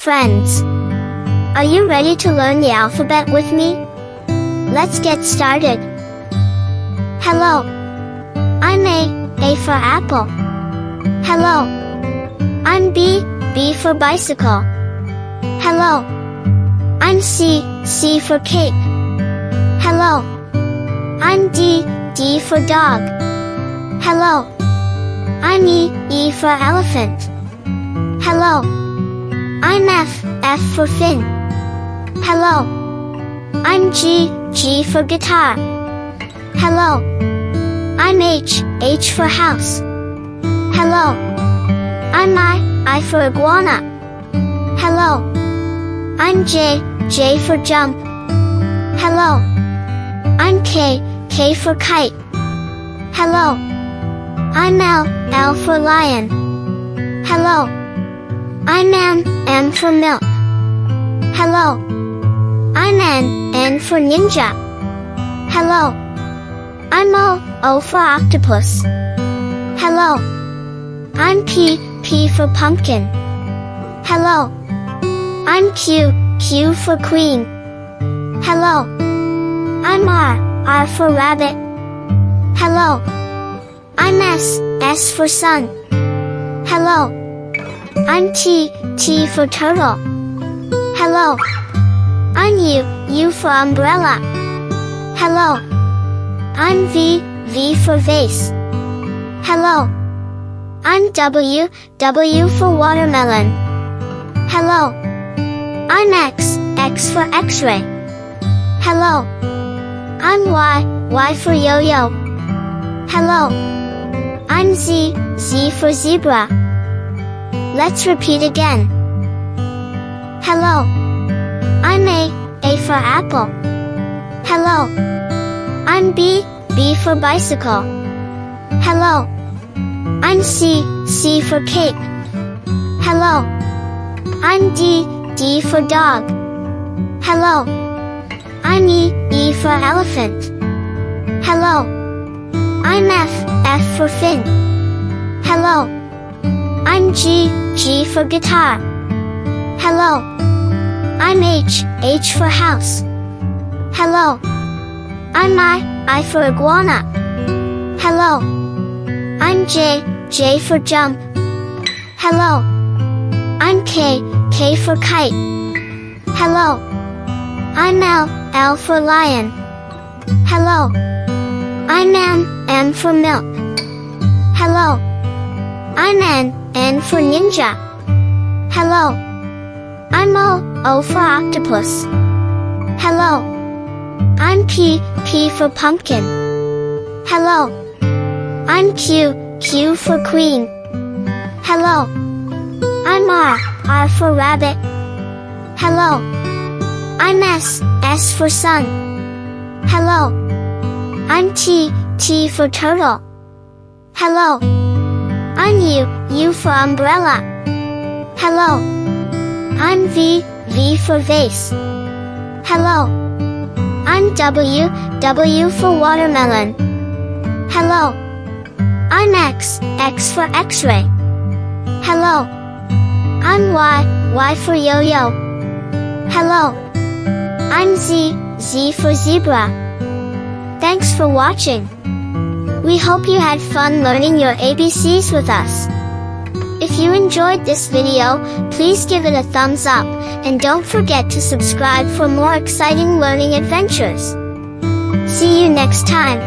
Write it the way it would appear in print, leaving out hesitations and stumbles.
friends. Are you ready to learn the alphabet with me? Let's get started. Hello. I'm A for apple. Hello. I'm B for bicycle. Hello. I'm C for cape. Hello. I'm D for dog. Hello. I'm E for elephant. Hello. I'm F for fin. Hello. I'm G for guitar. Hello. I'm H for house. Hello. I'm I for iguana. Hello. I'm J for jump. Hello. I'm K for kite. Hello. I'm L for lion. Hello. I'm M for milk. Hello. I'm N for ninja. Hello. I'm O for octopus. Hello. I'm P for pumpkin. Hello. I'm Q for queen. Hello. I'm R for rabbit. Hello. I'm S for sun. Hello. I'm T for turtle. Hello. I'm U for umbrella. Hello. I'm V for vase. Hello. I'm W for watermelon. Hello. I'm X for x-ray. Hello. I'm Y for yo-yo. Hello. I'm Z for zebra. Let's repeat again. Hello. I'm A for apple. Hello. I'm B for bicycle. Hello. I'm C for cape. Hello. I'm D for dog. Hello. I'm E for elephant. Hello. I'm F for fin. Hello. I'm G for guitar. Hello. I'm H for house. Hello. I'm I for iguana. Hello. I'm J for jump. Hello. I'm K for kite. Hello. I'm L for lion. Hello. I'm M for milk. Hello. I'm N for ninja. Hello. I'm O for octopus. Hello. I'm P for pumpkin. Hello. I'm Q for queen. Hello. I'm R for rabbit. Hello. I'm S for sun. Hello. I'm T for turtle. Hello. I'm U for umbrella. Hello. I'm V for vase. Hello. I'm W for watermelon. Hello. I'm X for x-ray. Hello. I'm Y for yo-yo. Hello. I'm Z for zebra. Thanks for watching. We hope you had fun learning your ABCs with us. If you enjoyed this video, please give it a thumbs up, and don't forget to subscribe for more exciting learning adventures. See you next time.